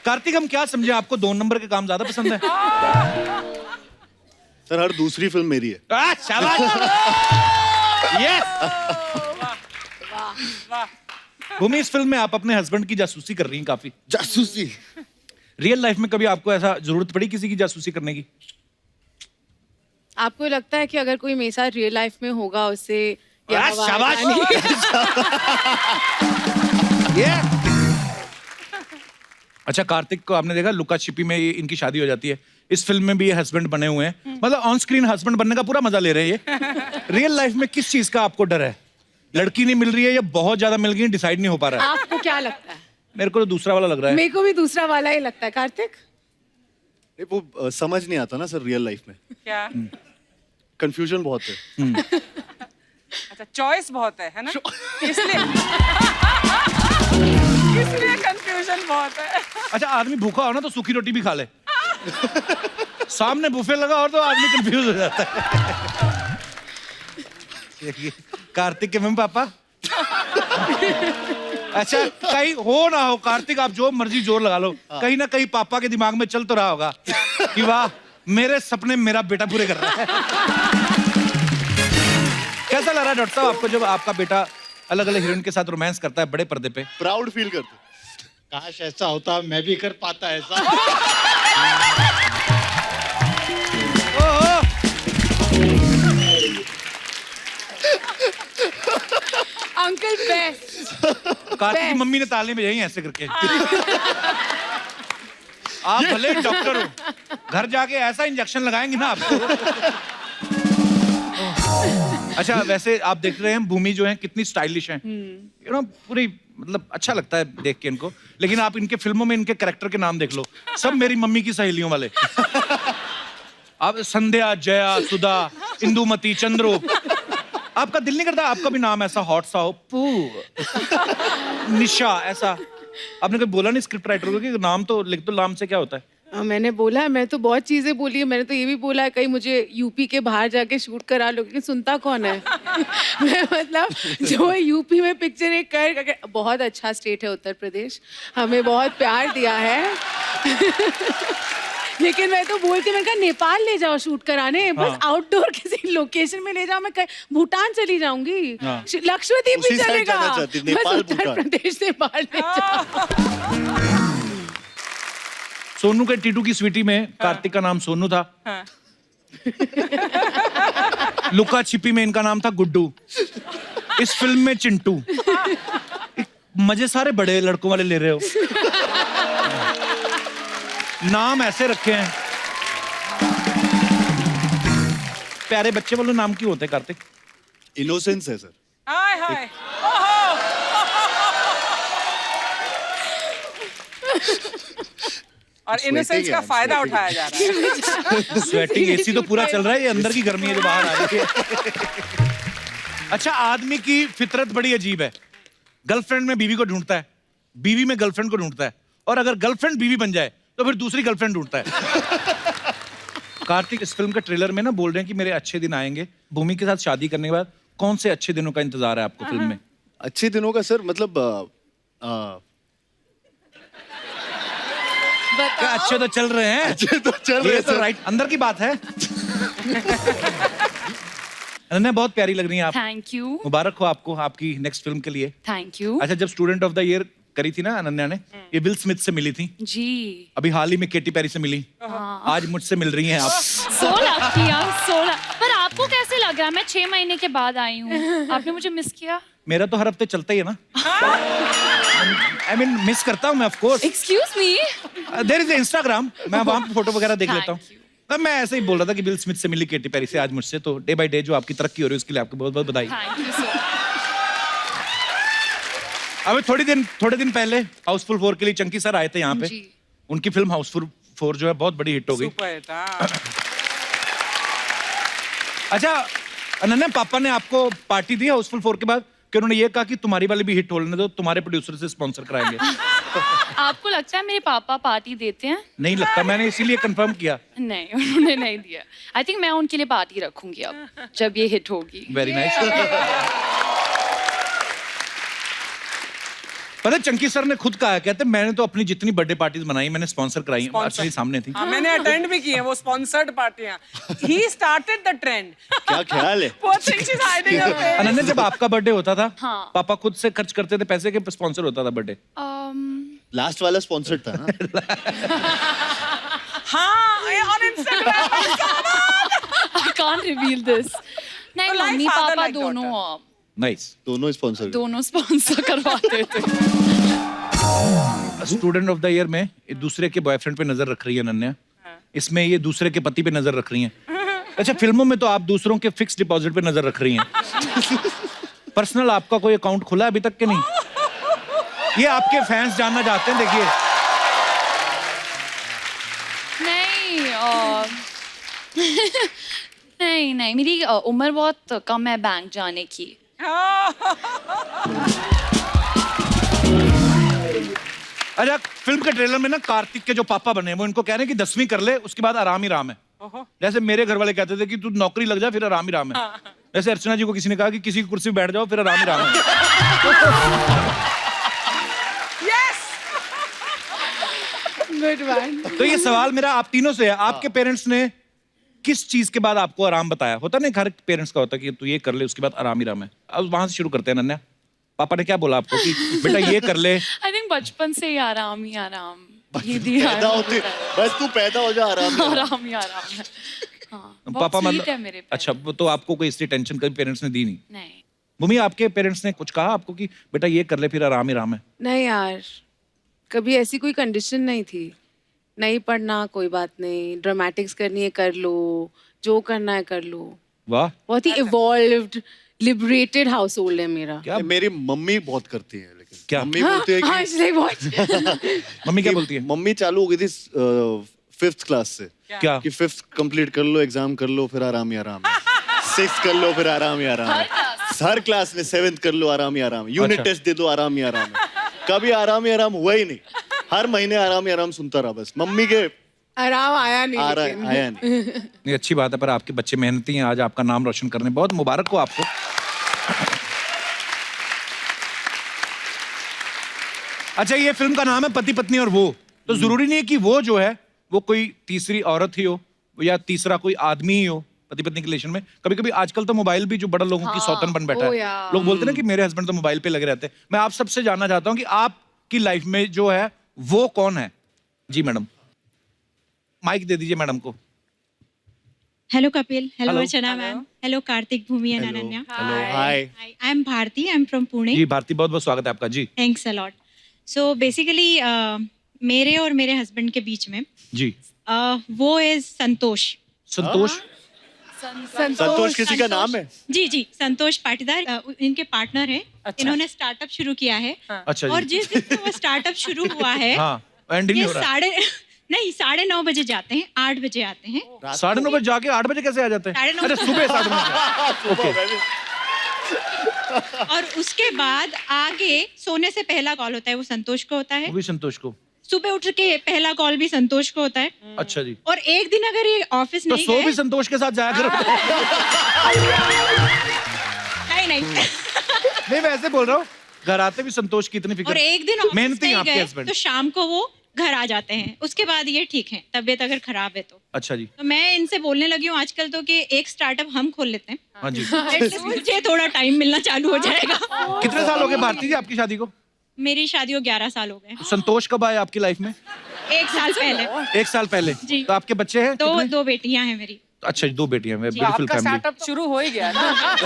कार्तिक, हम क्या समझे, आपको 2 नंबर के काम ज्यादा पसंद है? सर हर दूसरी फिल्म मेरी है। शाबाश। यस। भूमि, इस फिल्म में आप अपने हस्बैंड की जासूसी कर रही हैं काफी। जासूसी? रियल लाइफ में कभी आपको ऐसा जरूरत पड़ी किसी की जासूसी करने की? आपको लगता है कि अगर कोई मेरे साथ रियल लाइफ में होगा उससे शाबाश। अच्छा, कार्तिक को आपने देखा लुका छिपी में इनकी शादी हो जाती है, इस फिल्म में भी ये हस्बैंड बने हुए हैं, मतलब ऑन स्क्रीन हस्बैंड बनने का पूरा मजा ले रहे हैं ये। रियल लाइफ में किस चीज का आपको डर है? लड़की नहीं मिल रही है या बहुत ज्यादा मिल गई, डिसाइड नहीं हो पा रहा है? आपको क्या लगता है? मेरे को तो दूसरा वाला लग रहा है। मेरे को भी दूसरा वाला ही लगता है। कार्तिक? वो समझ नहीं आता ना सर रियल लाइफ में। क्या? कंफ्यूजन बहुत है। अच्छा, चॉइस बहुत है ना? इसलिए कंफ्यूजन बहुत है। अच्छा, आदमी भूखा हो ना तो सूखी रोटी भी खा ले, सामने बुफे लगा और तो आदमी कंफ्यूज हो जाता है। कार्तिक के मम्मी पापा? अच्छा, कहीं हो ना हो कार्तिक, आप जो मर्जी जोर लगा लो, कहीं ना कहीं पापा के दिमाग में चल तो रहा होगा कि वाह, मेरे सपने मेरा बेटा पूरे कर रहा है। कैसा लग रहा है डॉक्टर साहब आपको जब आपका बेटा अलग अलग हीरोइन के साथ रोमांस करता है बड़े पर्दे पे? प्राउड फील करते। काश ऐसा होता, मैं भी कर पाता ऐसा। Uncle best. कार्तिक की मम्मी ने ताली बजाई ऐसे करके। आप भले डॉक्टर हो, घर जाके ऐसा इंजेक्शन लगाएंगे ना आपको। अच्छा, वैसे आप देख रहे हैं भूमि जो है कितनी स्टाइलिश है, यू नो, पूरी मतलब अच्छा लगता है देख के इनको, लेकिन आप इनके फिल्मों में इनके कैरेक्टर के नाम देख लो, सब मेरी मम्मी की सहेलियों वाले। आप संध्या, जया, सुधा, इंदुमती, चंद्रूप, आपका दिल नहीं करता आपका भी नाम ऐसा हॉट सा हो? पू, निशा, ऐसा आपने कभी बोला नहीं स्क्रिप्ट राइटर को कि नाम तो लिख दो, नाम से क्या होता है? मैंने बोला है, मैं तो बहुत चीजें बोली है, मैंने तो ये भी बोला है कहीं मुझे यूपी के बाहर जाके शूट करा लो, लेकिन सुनता कौन है? मैं मतलब जो यूपी में पिक्चर एक कर, बहुत अच्छा स्टेट है उत्तर प्रदेश, हमें बहुत प्यार दिया है। लेकिन मैं तो बोल के मैंने कहा नेपाल ले जाओ शूट कराने, बस आउटडोर किसी लोकेशन में ले जाओ, मैं भूटान चली जाऊंगी, लक्षद्वीप भी चलेगा, बस उत्तर प्रदेश से बाहर ले जाओ। सोनू के टीटू की स्वीटी में कार्तिक का नाम सोनू था। लुका छिपी में इनका नाम था गुड्डू, इस फिल्म में चिंटू। मजे सारे बड़े लड़कों वाले ले रहे हो, नाम ऐसे रखे हैं। प्यारे बच्चे वाले नाम क्यों होते हैं कार्तिक? इनोसेंस है सर। हाय हाय। और इनोसेंस का फायदा उठाया जा रहा है। स्वेटिंग, एसी तो पूरा चल रहा है, ये अंदर की गर्मी है जो बाहर आ रही है। अच्छा, आदमी की फितरत बड़ी अजीब है, गर्लफ्रेंड में बीवी को ढूंढता है, बीवी में गर्लफ्रेंड को ढूंढता है, और अगर गर्लफ्रेंड बीवी बन जाए तो फिर दूसरी गर्लफ्रेंड ढूंढता है। कार्तिक, इस फिल्म के ट्रेलर में ना बोल रहे हैं कि मेरे अच्छे दिन आएंगे, भूमि के साथ शादी करने के बाद कौन से अच्छे दिनों का इंतजार है आपको फिल्म में? अच्छे दिनों का सर मतलब क्या अच्छे तो चल रहे हैं? अच्छे तो चल रहे ये हैं तो सर। राइट अंदर की बात है। अनन्या, बहुत प्यारी लग रही हैं आप। Thank you. मुबारक हो आपको आपकी नेक्स्ट फिल्म के लिए। Thank you. अच्छा, जब स्टूडेंट ऑफ द ईयर करी थी ना अनन्या ने, ये विल स्मिथ से मिली थी, जी। अभी हाल ही में केटी पेरी से मिली, आज मुझसे मिल रही हैं आप। 16 पर आपको कैसे लग रहा है? मैं 6 महीने के बाद आई हूँ, आपने मुझे मिस किया? मेरा तो हर हफ्ते चलता ही है ना। आई मीन मिस करता हूँ मैं, of course. Excuse me. There is Instagram, मैं वहां पे फोटो वगैरह देख लेता हूँ। Thank you. तब मैं ऐसे ही बोल रहा था कि विल स्मिथ से मिली केटी पेरी से आज मुझसे, तो डे बाय डे जो आपकी तरक्की हो रही है उसके लिए आपको बहुत बहुत बधाई। थैंक यू सो। अभी थोड़े दिन पहले हाउसफुल 4 के लिए चंकी सर आए थे यहाँ पे, जी। उनकी फिल्म हाउसफुल 4 जो है बहुत बड़ी हिट हो गई। सुपर हिट, हाँ। अच्छा अनन्या, पापा ने आपको पार्टी दी हाउसफुल 4 के बाद कि उन्होंने ये कहा कि तुम्हारी वाली भी हिट होने दो, तुम्हारे प्रोड्यूसर से स्पॉन्सर कराएंगे? आपको लगता है मेरे पापा पार्टी देते हैं? नहीं लगता, मैंने इसीलिए कंफर्म किया। नहीं, उन्होंने नहीं दिया। आई थिंक मैं उनके लिए पार्टी रखूंगी अब जब ये हिट होगी। Very nice. पता है चंकी सर ने खुद कहा है, कहते मैंने तो अपनी जितनी बर्थडे पार्टीज बनाई मैंने स्पॉन्सर कराई, एक्चुअली सामने थी। हाँ, मैंने अटेंड भी की है वो स्पॉन्सर्ड पार्टियां। He started the trend. क्या ख्याल है? Poor thing, she's hiding her face. Ananya जब आपका बर्थडे होता था हाँ। पापा खुद से खर्च करते थे पैसे के स्पॉन्सर होता था बर्थडे? लास्ट वाला स्पॉन्सर्ड था ना? हाँ, ये on Instagram. I can't reveal this. नहीं, like मम्मी father, पापा like दोनों नाइस। दोनों स्पॉन्सर्ड। दोनों स्पॉन्सर करवाते थे। स्टूडेंट ऑफ द ईयर में एक दूसरे के बॉयफ्रेंड पे नजर रख रही है अनन्या, इसमें ये दूसरे के पति पे नजर रख रही हैं। अच्छा, फिल्मों में तो आप दूसरों के फिक्स डिपॉजिट पे नजर रख रही हैं। पर्सनल आपका कोई अकाउंट खुला है अभी तक के नहीं? ये आपके फैंस जानना चाहते हैं, देखिए। नहीं नहीं, मेरी उम्र बहुत कम है बैंक जाने की। अच्छा, फिल्म के ट्रेलर में ना कार्तिक के जो पापा बने हैं वो इनको कह रहे हैं कि 10वीं कर ले उसके बाद आराम ही राम है। जैसे मेरे घर वाले कहते थे कि तू नौकरी लग जा फिर आराम ही राम है। जैसे अर्चना जी को किसी ने कहा कि किसी की कुर्सी पे बैठ जाओ फिर आराम ही राम है। Good one. तो ये सवाल मेरा आप तीनों से है, आपके पेरेंट्स ने किस चीज के बाद आपको आराम बताया? होता नहीं हर पेरेंट्स का होता कि तू ये कर ले उसके बाद आराम ही राम है। अब वहां से शुरू करते हैं अनन्या, पापा ने क्या बोला आपको कि बेटा ये कर ले? आई थिंक बचपन से ही आराम ही आराम। ये पैदा होते बस तू पैदा हो जा आराम। आराम ही आराम है। हाँ, पापा बहुत sweet है मेरे parents। अच्छा, वो तो आपको कोई इसलिए टेंशन कभी पेरेंट्स ने दी नहीं? नहीं। भूमि, आपके पेरेंट्स ने कुछ कहा आपको कि बेटा ये कर ले फिर आराम ही राम है? नहीं यार, कभी ऐसी कोई कंडीशन नहीं थी। नहीं पढ़ना कोई बात नहीं, ड्रामेटिक्स करनी है कर लो, जो करना है कर लो। वाह, बहुत ही इवॉल्व्ड लिबरेटेड हाउस होल्ड है मेरा। क्या मेरी मम्मी बहुत करती है, लेकिन क्या? मम्मी बोलती है हाँ, कि इसलिए बहुत मम्मी क्या बोलती है? मम्मी चालू हो गई थी 5th क्लास से क्या? कि 5th कंप्लीट कर लो, एग्जाम कर लो, फिर आराम ही आराम है। 6th कर लो, फिर आराम ही आराम है। हर क्लास में 7th कर लो, आराम ही आराम है। यूनिट अच्छा। टेस्ट दे दो, आराम ही आराम है। कभी आराम ही आराम हुआ ही नहीं। हर महीने आराम ही आराम सुनता रहा बस। मम्मी के आराम आया नहीं आ लेकिन। रहा आया नहीं। नहीं, अच्छी बात है, पर आपके बच्चे मेहनती हैं, आज आपका नाम रोशन करने, बहुत मुबारक हो आपको। अच्छा, ये फिल्म का नाम है पति पत्नी और वो, तो जरूरी नहीं है कि वो जो है वो कोई तीसरी औरत ही हो या तीसरा कोई आदमी ही हो पति पत्नी के रिलेशन में। कभी कभी आजकल तो मोबाइल भी जो बड़ा लोगों की सौतन बन बैठा ओ है। यार। लोग बोलते हैं ना कि मेरे हस्बैंड तो मोबाइल पे लगे रहते हैं। मैं आप सबसे जानना चाहता हूँ कि आपकी लाइफ में जो है वो कौन है? जी मैडम, माइक दे दीजिए मैडम को। Hello Kapil, hello Hello. Archana ma'am, hello Karthik, Bhumi and Ananya. Hello, hi. Hi, I'm Bharti, I'm from Pune. जी भारती, बहुत बहुत स्वागत है आपका। जी Thanks a lot. So basically मेरे और मेरे हस्बैंड के बीच में जी। वो is संतोष। संतोष? संतोष किसी का नाम है? जी जी, संतोष पाटीदार इनके पार्टनर हैं। इन्होंने स्टार्टअप शुरू किया है। अच्छा और जी। जिस दिन से वो स्टार्टअप शुरू हुआ है, हाँ, एंड नहीं ये हो रहा है। 9:30 बजे जाते हैं, 8 बजे आते हैं। 9:30 बजे जाके 8 बजे कैसे आ जाते हैं? 9:30 अरे सुबह 9:30 ओके। और उसके बाद आगे सोने से पहला कॉल होता है वो संतोष को होता है। वो भी संतोष को? सुबह उठ के पहला कॉल भी संतोष को होता है। अच्छा जी। और एक दिन अगर ये ऑफिस तो नहीं सो गए, भी संतोष के साथ जाया करो। नहीं नहीं, मैं ऐसे बोल रहा हूँ, घर आते भी संतोष की इतनी फिक्र। और एक दिन ऑफिस मेहनती हैं नहीं आपके गए हस्बैंड। तो शाम को वो घर आ जाते हैं। उसके बाद ये ठीक है, तबीयत अगर खराब है तो। अच्छा जी। तो मैं इनसे बोलने लगी हूँ आजकल तो कि एक स्टार्टअप हम खोल लेते हैं। हाँ जी। At least मुझे थोड़ा टाइम मिलना चालू हो जाएगा। कितने साल हो गए भारती जी आपकी शादी को? मेरी शादी को 11 साल हो गए। संतोष कब आए आपकी लाइफ में? 1 साल पहले। 1 साल पहले। जी। तो आपके बच्चे हैं कितने? दो बेटियां हैं मेरी। अच्छा जी, 2 बेटियां हैं। तो ब्यूटीफुल आपका फैमिली। स्टार्टअप शुरू हो ही गया ना।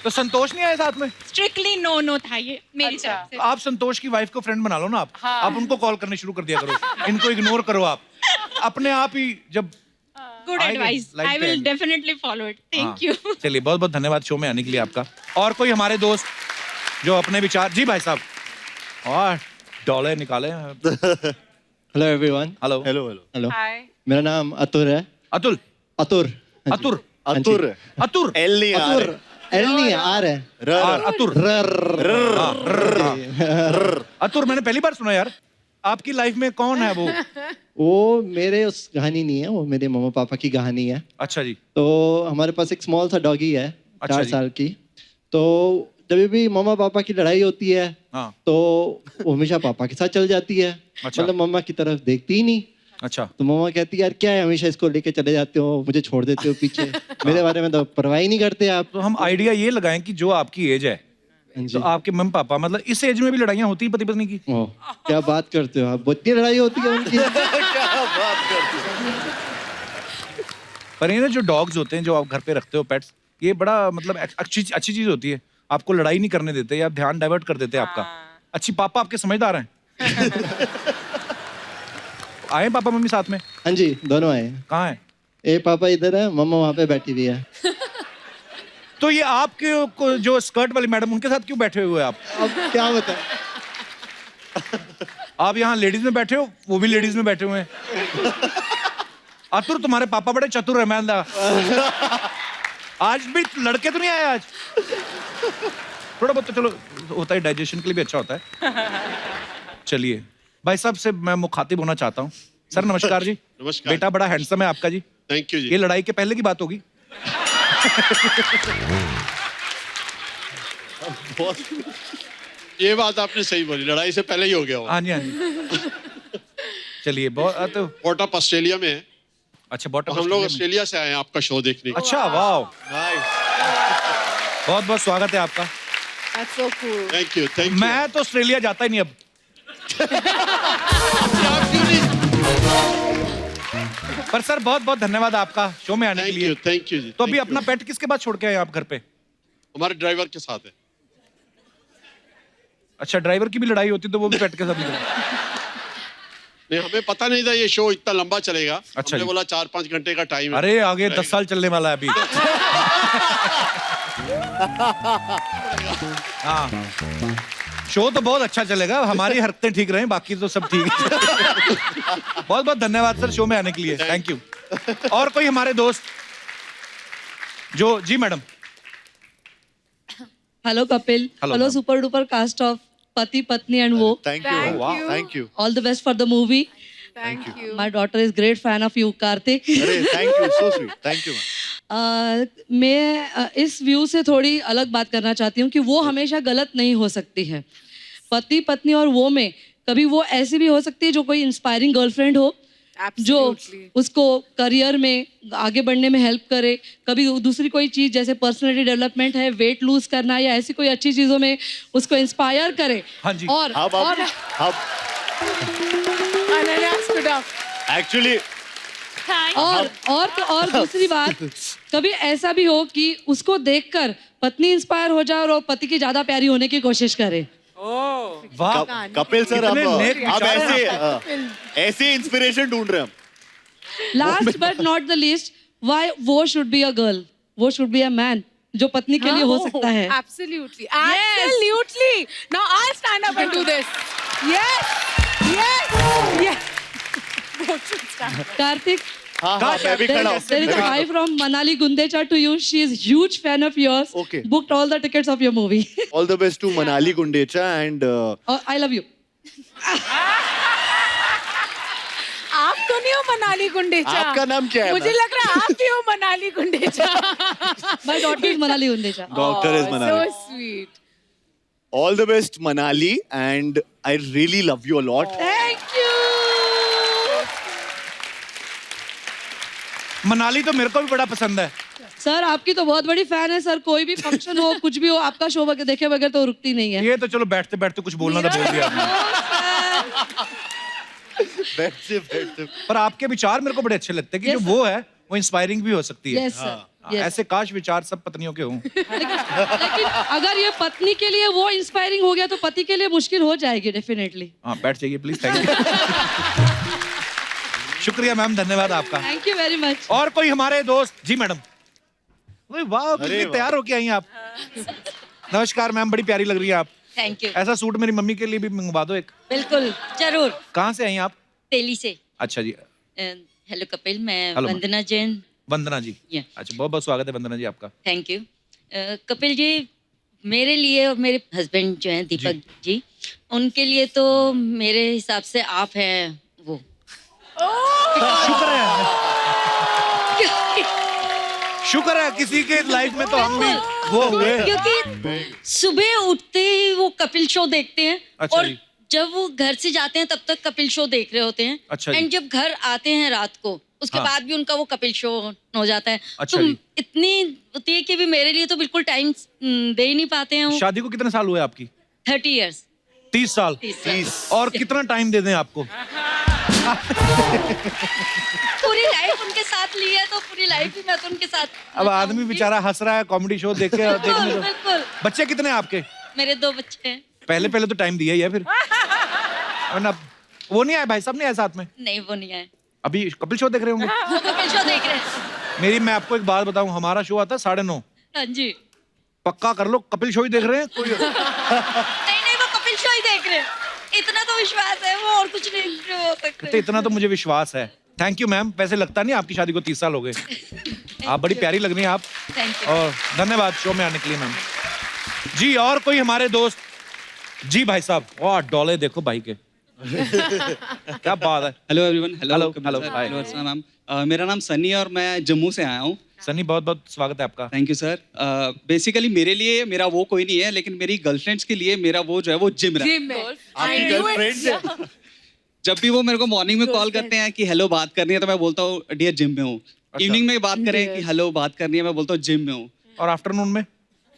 तो संतोष नहीं आए साथ में? स्ट्रिक्टली नो था ये मेरी अच्छा। तरफ से। तो आप संतोष की वाइफ को फ्रेंड बना लो ना आप। आप उनको कॉल करने शुरू कर दिया करो, इनको इग्नोर करो आप। अपने आप ही जब गुड आएंगे, एडवाइस, लाइफ आई पे विल आएंगे। Definitely follow it. Thank you. हाँ, चलिए, बहुत बहुत धन्यवाद शो में आने के लिए आपका। और कोई हमारे दोस्त जो अपने विचार। जी भाई साहब, और डॉलर निकाले। Hello everyone. Hello hello hello. Hello, hi. मेरा नाम अतुर है। अतुल। अतुर। हाँ जी। अतुर। अतुर। अतुर। एल नहीं आ अतुर। रहा। एल नहीं आर है। अतुर। अतुर मैंने पहली बार सुना यार। आपकी लाइफ में कौन है वो? वो मेरे उस कहानी नहीं है, वो मेरे मम्मा पापा की कहानी है। अच्छा जी। तो हमारे पास एक स्मॉल सा डॉगी है, अच्छा 4 जी। साल की। तो जब भी मम्मा पापा की लड़ाई होती है हाँ तो वो हमेशा पापा के साथ चल जाती है। अच्छा। मतलब मम्मा की तरफ देखती ही नहीं। अच्छा तो मम्मा कहती है यार क्या है हमेशा इसको लेके चले जाते हो, मुझे छोड़ देते हो पीछे, मेरे बारे में तो परवाह ही नहीं करते आप। तो हम आइडिया ये लगाएं कि जो आपकी एज है हाँ तो जी। आपके मम्मी पापा मतलब इस एज में भी लड़ाइयाँ होती है पति पत्नी की? ओह, क्या बात करते हो आप, इतनी लड़ाई होती है उनकी। पर ये ना जो डॉग्स होते हैं जो आप घर पे रखते हो पेट्स, ये बड़ा मतलब अच्छी चीज होती है। आपको लड़ाई नहीं करने देते या ध्यान डाइवर्ट कर देते हैं आपका। अच्छी पापा आपके समझदार हैं। आए पापा मम्मी साथ में? हाँ जी, दोनों आए हैं। कहाँ है? ए पापा इधर है, मम्मा वहाँ पे बैठी हुई है। तो ये आपके जो स्कर्ट वाली मैडम उनके साथ क्यों बैठे हुए हैं आप? अब क्या बताएं? आप यहाँ लेडीज में बैठे हो, वो भी लेडीज में बैठे हुए हैं। अतुर तुम्हारे पापा बड़े चतुर है। मैं आज भी लड़के तो नहीं आए आज? थोड़ा बहुत तो चलो होता है, डाइजेशन के लिए भी अच्छा होता है। चलिए भाई साहब से मैं मुखातिब होना चाहता हूँ। सर नमस्कार जी। नमस्कार। बेटा बड़ा हैंडसम है आपका जी। थैंक यू जी। ये लड़ाई के पहले की बात होगी। ये बात आपने सही बोली, लड़ाई से पहले ही हो गया हो। हाँ जी हाँ जी। चलिए बहुत तो पोर्ट ऑफ ऑस्ट्रेलिया में है। अच्छा बॉटम हम लोग ऑस्ट्रेलिया से आए हैं आपका शो देखने। अच्छा वाह, बहुत बहुत स्वागत है आपका। That's so cool. Thank you thank you. मैं तो ऑस्ट्रेलिया जाता ही नहीं अब। पर सर बहुत बहुत धन्यवाद आपका शो में आने के लिए। थैंक यू जी। तो अभी thank अपना you। पेट किसके बाद छोड़ के आए आप घर पे? हमारे ड्राइवर के साथ है। अच्छा ड्राइवर की भी लड़ाई होती तो वो भी पेट के साथ निकले। नहीं हमें पता नहीं था ये शो इतना लंबा चलेगा। अच्छा हमने जी। बोला 4-5 घंटे का टाइम है। अरे आगे 10 साल चलने वाला है अभी। हाँ शो तो बहुत अच्छा चलेगा, हमारी हरकतें ठीक रहें, बाकी तो सब ठीक है। बहुत बहुत धन्यवाद सर शो में आने के लिए। Thank you. और कोई हमारे दोस्त जो जी madam? Hello Kapil, Hello, hello ma'am. Super duper cast of Pati Patni and Woh. Thank Thank you, you. Thank you. All the best for the movie. Thank you. My daughter is great fan of you Kartik. अरे thank you, so sweet, thank you. मैं इस view से थोड़ी अलग बात करना चाहती हूँ कि वो हमेशा गलत नहीं हो सकती है। पति पत्नी और वो में कभी वो ऐसी भी हो सकती है जो कोई इंस्पायरिंग गर्लफ्रेंड हो जो Absolutely. उसको करियर में आगे बढ़ने में हेल्प करे। कभी दूसरी कोई चीज़ जैसे पर्सनैलिटी डेवलपमेंट है, वेट लूज करना या ऐसी कोई अच्छी चीज़ों में उसको इंस्पायर करे। हाँ जी। और Ananya stood up. एक्चुअली और दूसरी बात, कभी ऐसा भी हो कि उसको देखकर पत्नी इंस्पायर हो जाए और वो पति की ज्यादा प्यारी होने की कोशिश करे। वाह कपिल सर, कितने नेक आप विचार हैं ऐसे इंस्पिरेशन ढूंढ रहे हैं हम। Last but not the least, why वो शुड बी अ गर्ल, वो शुड बी अ मैन जो पत्नी के लिए हो सकता है। Absolutely. Absolutely. Now I'll stand up and do this. Yes. Yes. Yes. Both should stand up. Kartik, हाँ हाँ, मैं भी खड़ा हूँ। there is a hi from Manali Gundecha to you. She is huge fan of yours. Okay. Booked all the tickets of your movie. All the best to Manali Gundecha and I love you. आप तो नहीं हो मनाली गुंडेचा। आपका नाम क्या है, मुझे ma'am? लग रहा है आप ही हो Manali Gundecha. My daughter is Manali Gundecha. Doctor is Manali. So sweet. all the best Manali and I really love you a lot. Thank you. Manali तो मेरे को भी बड़ा पसंद है। सर आपकी तो बहुत बड़ी फैन है सर, कोई भी फंक्शन हो कुछ भी हो आपका शो देखे बगैर तो रुकती नहीं है। ये तो चलो बैठते बैठते कुछ बोलना था बोल दिया आपने। बैठते पर आपके विचार मेरे को बड़े अच्छे लगते हैं कि Yes, जो वो है वो इंस्पायरिंग भी हो सकती है। Yes sir, yes. ऐसे काश विचार सब पत्नियों के हों। लेकिन अगर ये पत्नी के लिए वो इंस्पायरिंग हो गया तो पति के लिए मुश्किल हो जाएगी डेफिनेटली। हाँ बैठ जाइए प्लीज। Thank you. शुक्रिया मैम, धन्यवाद आपका। Thank you very much. और कोई हमारे दोस्त जी मैडम? वाह अरे कितनी वाह। तैयार होके आई हैं आप। नमस्कार मैम, बड़ी प्यारी लग रही है आप। Thank you. ऐसा सूट मेरी मम्मी के लिए भी मंगवा दो एक। बिल्कुल जरूर। कहाँ से आई हैं आप? दिल्ली से। अच्छा जी। हेलो कपिल, मैं Hello, वंदना जैन। वंदना जी। Yeah. अच्छा बहुत बहुत स्वागत है वंदना जी आपका। Thank you. कपिल जी, मेरे लिए और मेरे हस्बैंड जो हैं दीपक जी, उनके लिए तो मेरे हिसाब से आप हैं वो। शुक्र है। शुक्र है किसी के लाइफ में तो हम भी वो हुए। क्योंकि सुबह उठते ही वो कपिल शो देखते हैं अच्छा और जी। जब वो घर से जाते हैं तब तक कपिल शो देख रहे होते हैं। अच्छा जी। एंड जब घर आते हैं रात को उसके हाँ। बाद भी उनका वो कपिल शो हो जाता है। अच्छा तो जी। इतनी होती है कि भी मेरे लिए तो बिल्कुल टाइम दे ही नहीं पाते हैं वो। शादी को कितने साल हुए आपकी? 30 इयर्स। 30 साल। 30 और कितना टाइम दे दें आपको? पूरी लाइफ उनके साथ ली है तो पूरी लाइफ ही मैं तो उनके साथ। अब आदमी बेचारा हंस रहा है कॉमेडी शो देख के देखने बिल्कुल दो। बिल्कुल। बच्चे कितने हैं आपके? मेरे 2 बच्चे हैं। पहले पहले तो टाइम दिया ही है फिर। वरना वो नहीं आए, भाई साहब नहीं आए साथ में? नहीं वो नहीं आए। अभी कपिल शो देख रहे होंगे? वो कपिल शो देख रहे हैं। मैं आपको एक बात बताऊं, हमारा शो आता है 9:30। हाँ जी। पक्का कर लो कपिल शो ही देख रहे हैं कोई। नहीं वो कपिल शो ही देख रहे हैं। इतना तो विश्वास है वो और कुछ नहीं हो सकता। तो इतना तो मुझे विश्वास है। Thank you ma'am. वैसे लगता नहीं आपकी शादी को 30 साल हो गए। आप बड़ी प्यारी लग रही हैं आप। Thank you. और धन्यवाद शो में आने के लिए मैम जी। और कोई हमारे दोस्त जी? भाई साहब वाह डॉले देखो भाई के। क्या बात है। Hello everyone. Hello, hello, hi. Hello Archana ma'am. मेरा नाम सनी है और मैं जम्मू से आया हूँ। सनी बहुत बहुत स्वागत है आपका। Thank you sir. बेसिकली मेरे लिए मेरा वो कोई नहीं है, लेकिन मेरी गर्लफ्रेंड्स के लिए मेरा वो जो है वो जिम रहा है। जिम में आपकी गर्लफ्रेंड है? जब भी वो मेरे को मॉर्निंग में कॉल करते हैं कि हेलो बात करनी है तो मैं बोलता हूँ डियर जिम में हूँ। इवनिंग में बात करें कि हेलो बात करनी है मैं बोलता हूँ जिम में हूँ। और आफ्टरनून में?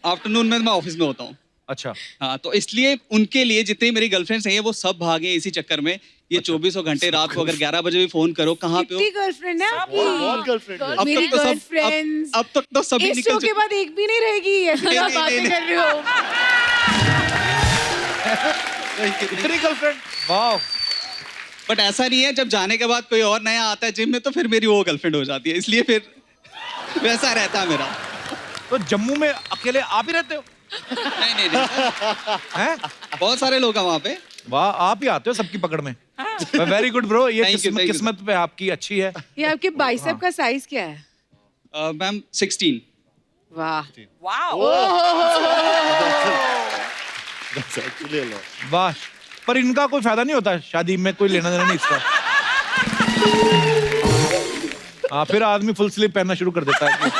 आफ्टरनून में मैं ऑफिस में होता हूँ। अच्छा। हाँ तो इसलिए उनके लिए जितने मेरी गर्लफ्रेंड्स हैं वो सब भागे इसी चक्कर में। ये 24 घंटे रात को अगर 11 बजे भी फोन करो कहाँ पे हो? कितनी गर्लफ्रेंड है आपकी? बहुत गर्लफ्रेंड है। मेरी तक तो सब गर्लफ्रेंड्स अब तक तो सभी इस निकल शो के बाद एक भी नहीं रहेगी। ऐसी क्या नहीं, बातें नहीं, कर रहे हो? इतनी गर्लफ्रेंड? वाह। बट ऐसा नहीं है, जब जाने के बाद कोई और नया आता है जिम में तो फिर मेरी वो गर्लफ्रेंड हो जाती है, इसलिए फिर वैसा रहता है मेरा। तो जम्मू में अकेले आप ही रहते हो? नहीं हैं? बहुत सारे लोग हैं वहाँ पे। वाह आप ही आते हो सबकी पकड़ में। Very good bro. ये Thank you, thank you, किस्मत पे आपकी अच्छी है। ये आपके बाइसेप का साइज क्या है? मैम 16। वाह वाओ। Actually a lot. वाह। पर इनका कोई फायदा नहीं होता शादी में, कोई लेना देना नहीं इसका। हाँ फिर आदमी फुल स्लीव पहनना शुरू कर देता है।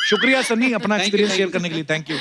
शुक्रिया सनी अपना Thank you, experience thank share you. करने के लिए। Thank you.